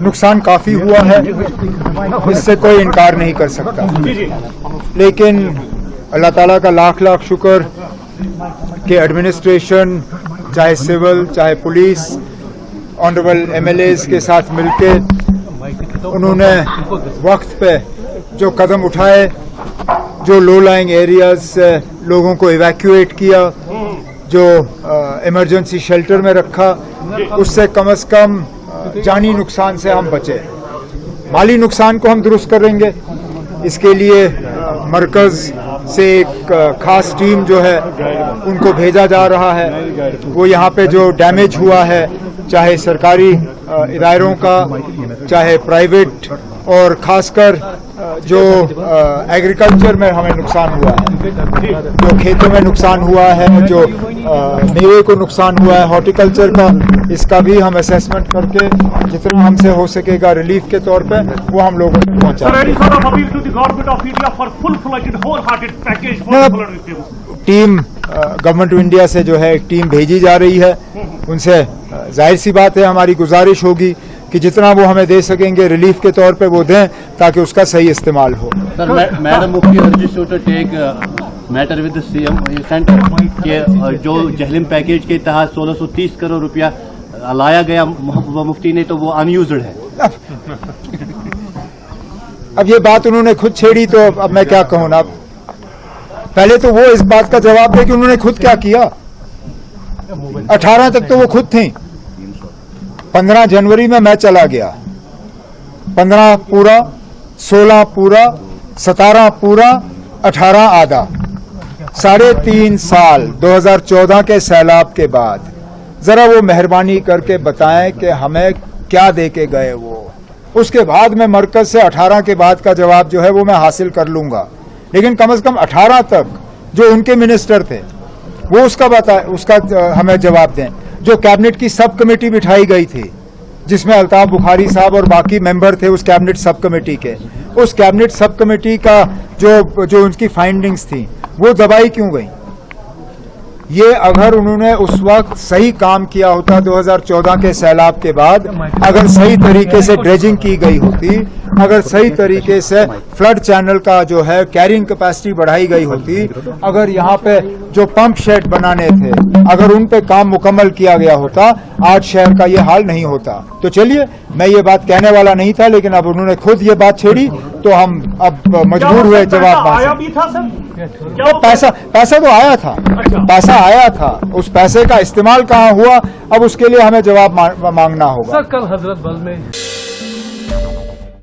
नुकसान काफ़ी हुआ है, इससे कोई इनकार नहीं कर सकता। लेकिन अल्लाह ताला का लाख लाख शुक्र कि एडमिनिस्ट्रेशन, चाहे सिविल चाहे पुलिस, ऑनरेबल MLAs के साथ मिलकर उन्होंने वक्त पे जो कदम उठाए, जो लो लाइंग एरियाज से लोगों को इवैक्यूएट किया, जो इमरजेंसी शेल्टर में रखा, उससे कम से कम जानी नुकसान से हम बचे। माली नुकसान को हम दुरुस्त करेंगे, इसके लिए मरकज से एक खास टीम जो है उनको भेजा जा रहा है। वो यहाँ पे जो डैमेज हुआ है, चाहे सरकारी इदारों का चाहे प्राइवेट, और खासकर जो एग्रीकल्चर में हमें नुकसान हुआ है, जो खेतों में नुकसान हुआ है, जो मेवे को नुकसान हुआ है, हॉर्टिकल्चर का, इसका भी हम असेसमेंट करके जितना हमसे हो सकेगा रिलीफ के तौर पे वो हम लोगों को पहुंचाएंगे। टीम गवर्नमेंट ऑफ इंडिया से जो है एक टीम भेजी जा रही है, उनसे जाहिर सी बात है हमारी गुजारिश होगी कि जितना वो हमें दे सकेंगे रिलीफ के तौर पे वो दें ताकि उसका सही इस्तेमाल हो। Sir, madam Mufti urges to take matter with CM centre कि जो जहलिम पैकेज के तहत 1630 करोड़ रुपया लाया गया मुफ्ती ने, तो वो अनयूज्ड है। अब ये बात उन्होंने खुद छेड़ी तो अब मैं क्या कहूँ ना। पहले तो वो इस बात का जवाब दे कि उन्होंने खुद क्या किया। 18 तक तो वो खुद थी। 15 जनवरी में मैं चला गया, 15 पूरा, 16 पूरा, 17 पूरा, 18 आधा, 3.5 साल 2014 के सैलाब के बाद जरा वो मेहरबानी करके बताएं कि हमें क्या दे के गए वो। उसके बाद मैं मरकज से 18 के बाद का जवाब जो है वो मैं हासिल कर लूंगा, लेकिन कम से कम 18 तक जो उनके मिनिस्टर थे वो उसका हमें जवाब दें। जो कैबिनेट की सब कमेटी बिठाई गई थी जिसमें अल्ताफ बुखारी साहब और बाकी मेंबर थे उस कैबिनेट सब कमेटी के, उस कैबिनेट सब कमेटी का जो उनकी फाइंडिंग्स थी वो दबाई क्यों गई? ये अगर उन्होंने उस वक्त सही काम किया होता, 2014 के सैलाब के बाद अगर सही तरीके से ड्रेजिंग की गई होती, अगर सही तरीके से फ्लड चैनल का जो है कैरिंग कैपेसिटी बढ़ाई गई होती, अगर यहाँ पे जो पंप शेड बनाने थे अगर उन पे काम मुकम्मल किया गया होता, आज शहर का ये हाल नहीं होता। तो चलिए, मैं ये बात कहने वाला नहीं था, लेकिन अब उन्होंने खुद ये बात छेड़ी तो हम अब मजबूर हुए जवाब पैसा तो आया था। पैसा आया था, उस पैसे का इस्तेमाल कहाँ हुआ अब उसके लिए हमें जवाब मांगना होगा। सर, कल हजरत बल में